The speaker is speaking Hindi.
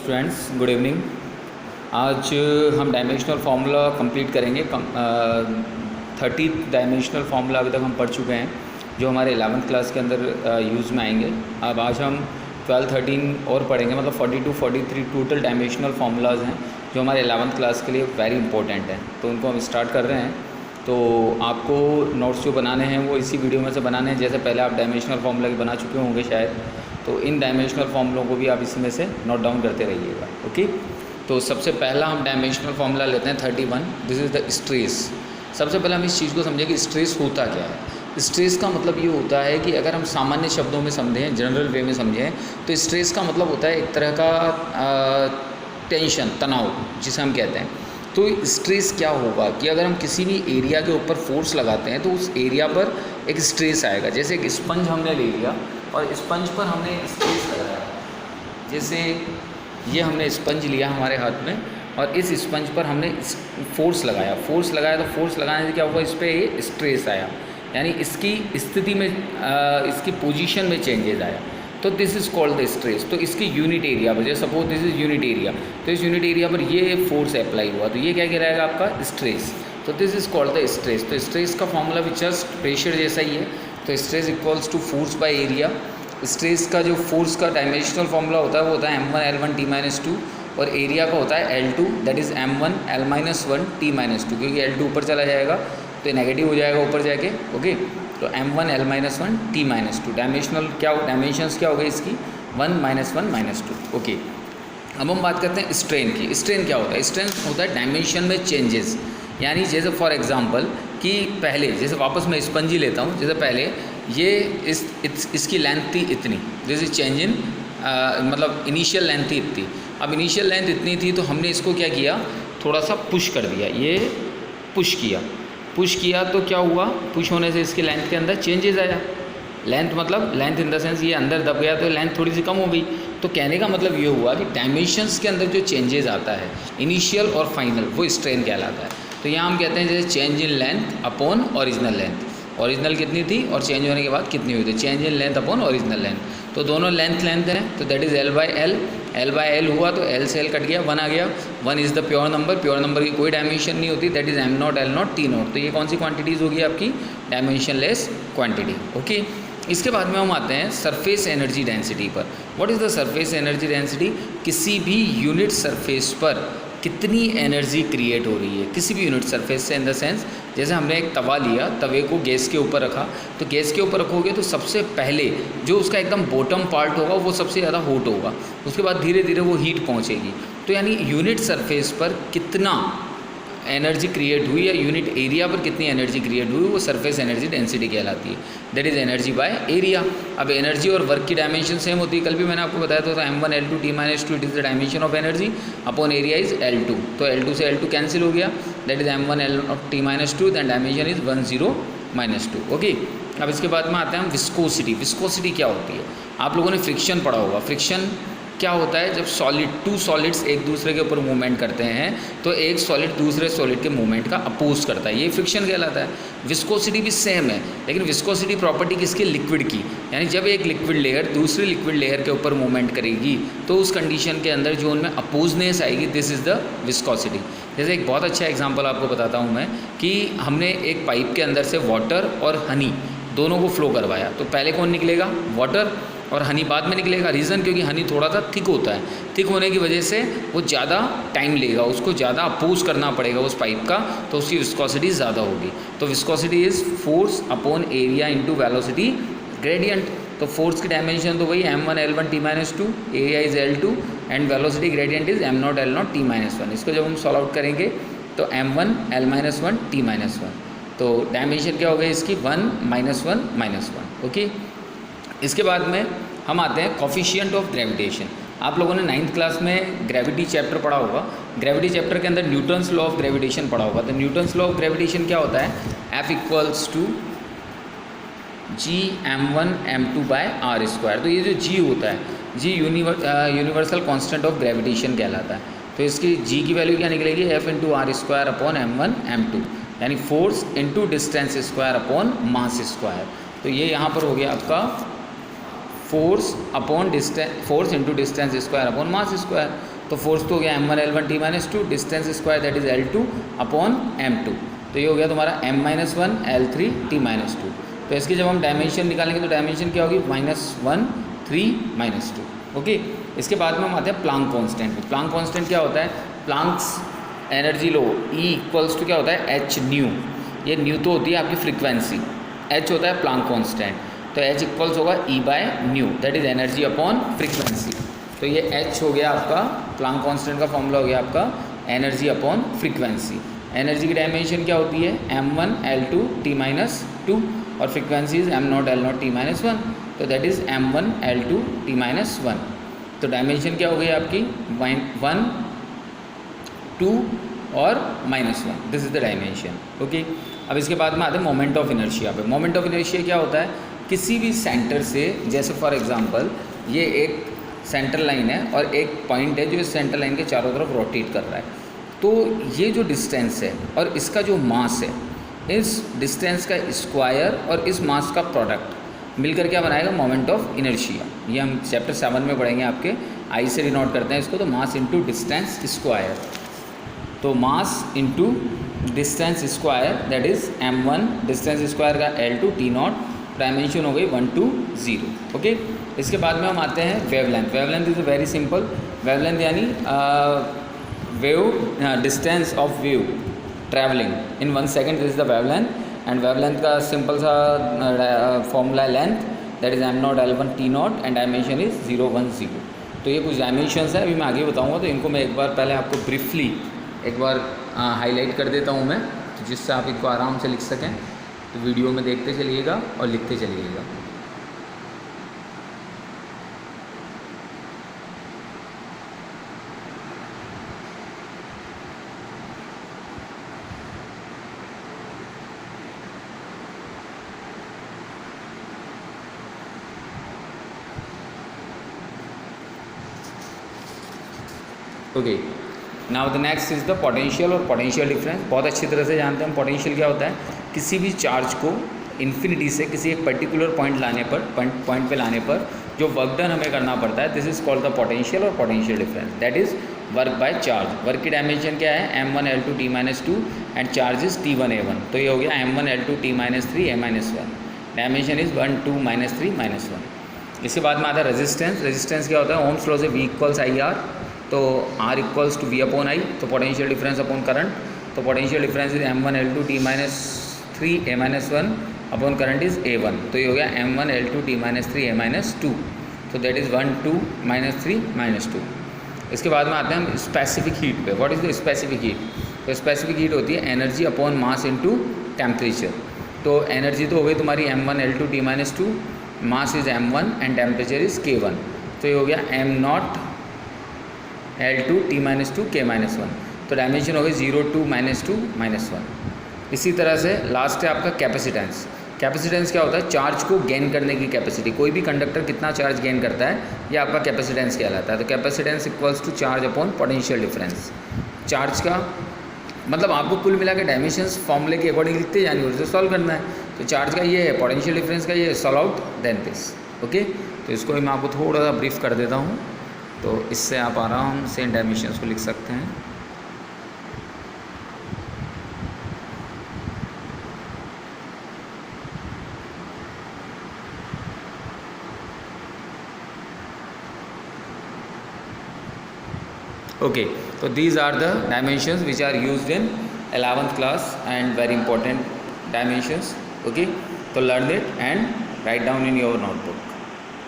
Students, good evening. आज हम डायमेंशनल फार्मूला कंप्लीट करेंगे। 30 डायमेंशनल फार्मूला अभी तक हम पढ़ चुके हैं जो हमारे 11th क्लास के अंदर यूज़ में आएंगे। अब आज हम 12, 13 और पढ़ेंगे, मतलब 42, 43 टोटल डायमेंशनल फार्मूलाज हैं जो हमारे 11th क्लास के लिए वेरी इंपॉर्टेंट हैं। तो उनको हम स्टार्ट कर रहे हैं। तो आपको नोट्स जो बनाने हैं वो इसी वीडियो में से बनाने हैं। जैसे पहले आप डायमेंशनल फार्मूला के बना चुके होंगे शायद, तो इन डायमेंशनल फार्मूलों को भी आप इसी में से नोट डाउन करते रहिएगा। ओके, तो सबसे पहला हम डायमेंशनल फार्मूला लेते हैं 31। This is the stress. सबसे पहले हम इस चीज़ को समझें कि स्ट्रेस होता क्या है। स्ट्रेस का मतलब ये होता है कि अगर हम सामान्य शब्दों में समझें, जनरल वे में समझें, तो स्ट्रेस का मतलब होता है एक तरह का टेंशन, तनाव जिसे हम कहते हैं। तो स्ट्रेस क्या होगा कि अगर हम किसी भी एरिया के ऊपर फोर्स लगाते हैं तो उस एरिया पर एक स्ट्रेस आएगा। जैसे एक स्पंज हमने ले लिया और स्पंज पर हमने स्ट्रेस लगाया। जैसे ये हमने स्पंज लिया हमारे हाथ में और इस स्पंज पर हमने फोर्स लगाया तो फोर्स लगाने से क्या हुआ, इस पर ये स्ट्रेस आया, यानी इसकी स्थिति में इसकी पोजीशन में चेंजेस आया। तो this is called the stress. तो इसकी यूनिट एरिया पर, जैसे suppose this is unit area, तो इस यूनिट एरिया पर ये फोर्स अप्लाई हुआ, तो ये क्या कहलाएगा आपका स्ट्रेस। तो this is called the stress. तो स्ट्रेस का फॉर्मूला भी जस्ट प्रेशर जैसा ही है। तो stress equals to force by area. Stress का जो फोर्स का डायमेंशनल फॉर्मूला होता है वो होता है m1 L1 T-2, और एरिया का होता है L2, that is m1 L-1 T-2, क्योंकि L2 ऊपर चला जाएगा तो नेगेटिव हो जाएगा ऊपर जाके। ओके, तो m1 L-1 T-2 dimensional dimensions क्या हो गई इसकी, 1 -1 -2। ओके, अब हम बात करते हैं स्ट्रेन की। स्ट्रेन क्या होता है? स्ट्रेन होता है डायमेंशन में चेंजेस। यानी जैसे फॉर एग्जांपल कि पहले, जैसे वापस मैं स्पंज ही लेता हूँ, जैसे पहले ये इसकी लेंथ थी इतनी, जैसे चेंज इन मतलब इनिशियल लेंथ थी इतनी। अब इनिशियल लेंथ इतनी थी तो हमने इसको क्या किया, थोड़ा सा पुश कर दिया, ये पुश किया तो क्या हुआ, पुश होने से इसके लेंथ के अंदर चेंजेस आया। लेंथ मतलब लेंथ इन द सेंस ये अंदर दब गया तो लेंथ थोड़ी सी कम हो गई। तो कहने का मतलब ये हुआ कि डायमेंशंस के अंदर जो चेंजेस आता है इनिशियल और फाइनल, वो स्ट्रेन कहलाता है। तो यहाँ हम कहते हैं जैसे change in length upon original length. Original कितनी थी और चेंज होने के बाद कितनी हुई, तो change in length upon original length. तो दोनों लेंथ है, तो दैट इज़ L/L हुआ तो L से L कट गया, 1 आ गया। 1 इज़ द प्योर नंबर की कोई डायमेंशन नहीं होती, that is m0 L0 T0। तो ये कौन सी क्वांटिटीज़ होगी आपकी, डायमेंशनलेस क्वांटिटी। ओके, इसके बाद में हम आते हैं सरफेस एनर्जी डेंसिटी पर। What is the surface energy density? किसी भी यूनिट सरफेस पर कितनी एनर्जी क्रिएट हो रही है, किसी भी यूनिट सरफेस से। इन द सेंस जैसे हमने एक तवा लिया, तवे को गैस के ऊपर रखा, तो गैस के ऊपर रखोगे तो सबसे पहले जो उसका एकदम बॉटम पार्ट होगा वो सबसे ज़्यादा हॉट होगा, उसके बाद धीरे धीरे वो हीट पहुँचेगी। तो यानी यूनिट सरफेस पर कितना एनर्जी क्रिएट हुई या यूनिट एरिया पर कितनी एनर्जी क्रिएट हुई, वो सरफेस एनर्जी डेंसिटी कहलाती है। That is energy by area. अब एनर्जी और वर्क की डायमेंशन सेम होती है, कल भी मैंने आपको बताया था m1 L2 T-2 it is the dimension of energy upon area is L2। तो L2 से L2 कैंसिल हो गया, that is m1 L T-2, then dimension is 1 0 -2। Okay, अब इसके बाद में आते हैं हम विस्कोसिटी। विस्कोसिटी क्या होती है? आप लोगों ने फ्रिक्शन पढ़ा होगा। फ्रिक्शन क्या होता है? जब टू सॉलिड्स एक दूसरे के ऊपर मूवमेंट करते हैं तो एक सॉलिड दूसरे सॉलिड के मूवमेंट का अपोज करता है, ये फ्रिक्शन कहलाता है। विस्कोसिटी भी सेम है, लेकिन विस्कोसिटी प्रॉपर्टी किसकी, लिक्विड की। यानी जब एक लिक्विड लेयर दूसरी लिक्विड लेयर के ऊपर मूवमेंट करेगी तो उस कंडीशन के अंदर जो उनमें अपोजनेस आएगी, दिस इज़ द विस्कोसिटी। जैसे एक बहुत अच्छा एग्जाम्पल आपको बताता हूँ मैं कि हमने एक पाइप के अंदर से वाटर और हनी दोनों को फ्लो करवाया, तो पहले कौन निकलेगा, वाटर, और हनी बाद में निकलेगा। रीज़न क्योंकि हनी थोड़ा सा थिक होता है, थिक होने की वजह से वो ज़्यादा टाइम लेगा, उसको ज़्यादा अपोज करना पड़ेगा उस पाइप का, तो उसकी विस्कोसिटी ज़्यादा होगी। तो viscosity is force upon area into velocity gradient. तो फोर्स की डायमेंशन तो वही m1 L1 T-2, area is L2 and velocity gradient is m0 L0 T-1। इसको जब हम सॉल्व आउट करेंगे तो m1 L-1 T-1, तो डायमेंशन क्या हो गई इसकी, 1 -1 -1। ओके, इसके बाद में हम आते हैं कॉफिशिएंट ऑफ ग्रेविटेशन। आप लोगों ने 9th क्लास में ग्रेविटी चैप्टर पढ़ा होगा। ग्रेविटी चैप्टर के अंदर न्यूटन्स लॉ ऑफ ग्रेविटेशन पढ़ा होगा। तो न्यूटन्स लॉ ऑफ ग्रेविटेशन क्या होता है, F equals to G(m1 m2/r²). तो ये जो G होता है, G universal constant of gravitation कहलाता है। तो इसकी G की वैल्यू क्या निकलेगी, F × r² upon m1 m2, यानी force into distance square upon mass square. तो ये यहाँ पर हो गया आपका force into distance square upon mass square. तो फोर्स तो हो गया m1 L1 t-2, distance square that is L2 upon m2, तो ये हो गया तुम्हारा m-1 L3 t-2। तो इसकी जब हम डायमेंशन निकालेंगे तो डायमेंशन क्या होगी -1 3 -2। ओके, इसके बाद में हम आते हैं प्लांक कांस्टेंट। प्लांक कांस्टेंट क्या होता है? प्लांक्स एनर्जी लो E इक्वल्स टू क्या होता है h न्यू, ये न्यू तो होती है आपकी फ्रीक्वेंसी, h होता है प्लांक कांस्टेंट, तो h इक्वल्स होगा E/न्यू that is energy upon frequency. तो ये h हो गया आपका प्लांक कांस्टेंट का फॉर्मूला हो गया आपका एनर्जी अपॉन फ्रीक्वेंसी। एनर्जी की डायमेंशन क्या होती है? m1 L2 t-2 और frequency is m0 L0 t-1, तो that is m1 L2 t-1। तो डायमेंशन क्या हो गई आपकी 1 2 और -1, this is the dimension. Okay, अब इसके बाद में आते हैं मोमेंट ऑफ इनर्शिया पे। मोमेंट ऑफ इनर्शिया क्या होता है? किसी भी सेंटर से, जैसे फॉर एग्जांपल ये एक सेंटर लाइन है और एक पॉइंट है जो इस सेंटर लाइन के चारों तरफ रोटेट कर रहा है, तो ये जो डिस्टेंस है और इसका जो मास है, इस डिस्टेंस का स्क्वायर और इस मास का प्रोडक्ट मिलकर क्या बनाएगा? Moment of inertia. ये हम चैप्टर 7 में पढ़ेंगे, आपके आई से डिनोट करते हैं इसको, तो मास इंटू डिस्टेंस स्क्वायर, तो mass into distance square that is m1, distance square का L2 t0, डायमेंशन हो गई 1 2 0। ओके, इसके बाद में हम आते हैं wavelength. Wavelength is very simple, wavelength यानी wave distance of wave travelling in 1 second, this is the wavelength. And wavelength का सिंपल सा formula length that is m0 L1 t0 and dimension is 0 1 0। तो ये कुछ डायमेंशंस है, अभी मैं आगे बताऊंगा, तो इनको मैं एक बार पहले आपको ब्रीफली एक बार हाईलाइट कर देता हूँ मैं, तो जिससे आप इनको आराम से लिख सकें। तो वीडियो में देखते चलिएगा और लिखते चलिएगा। Okay, now the next is the potential और पोटेंशियल डिफरेंस। बहुत अच्छी तरह से जानते हैं हम पोटेंशियल क्या होता है। किसी भी चार्ज को इन्फिनिटी से किसी एक पर्टिकुलर पॉइंट लाने पर, पॉइंट पे लाने पर जो वर्क डन हमें करना पड़ता है, this is called the potential और potential difference, that is work by charge. Work की डायमेंशन क्या है? m1 L2 t-2 and charge is t1 A1, तो ये हो गया m1 L2 t-3 A-1, dimension is 1 2 -3 -1। इसके बाद में आता है रेजिस्टेंस। रेजिस्टेंस क्या होता है? ओम्स लॉ से V इक्वल्स IR, तो R equals to V upon I, तो पोटेंशियल डिफरेंस अपॉन करंट, तो potential difference is m1 L2 t-3 A-1 upon current is A1, तो ये हो गया m1 L2 t-3 A-2, तो दैट इज़ 1 2 -3 -2। इसके बाद में आते हैं हम स्पेसिफिक हीट पे। What is the specific heat? तो स्पेसिफिक हीट होती है energy upon mass into temperature. तो एनर्जी तो हो गई तुम्हारी m1 L2 t-2, mass is m1 and temperature is K1, तो ये हो गया m0 L2 t-2 K-1, तो डायमेंशन हो गई 0 2 -2 -1। इसी तरह से लास्ट है आपका कैपेसिटेंस। कैपेसिटेंस क्या होता है? चार्ज को गेन करने की कैपेसिटी। कोई भी कंडक्टर कितना चार्ज गेन करता है, ये आपका कैपेसिटेंस कहलाता है। तो capacitance equals to charge upon potential difference. Charge का मतलब आपको कुल मिला के डायमेंशंस फॉर्मूले के अकॉर्डिंग लिखते जानी, उसे सॉल्व करना है। तो चार्ज का ये है, पोटेंशियल डिफरेंस का ये, solve out then this. Okay, तो इसको मैं आपको थोड़ा सा ब्रीफ कर देता हूँ, तो इससे आप आराम से इन डायमेंशंस को लिख सकते हैं। Okay, so these are the dimensions which are used in 11th class and very important dimensions. Okay, so learn it and write down in your notebook.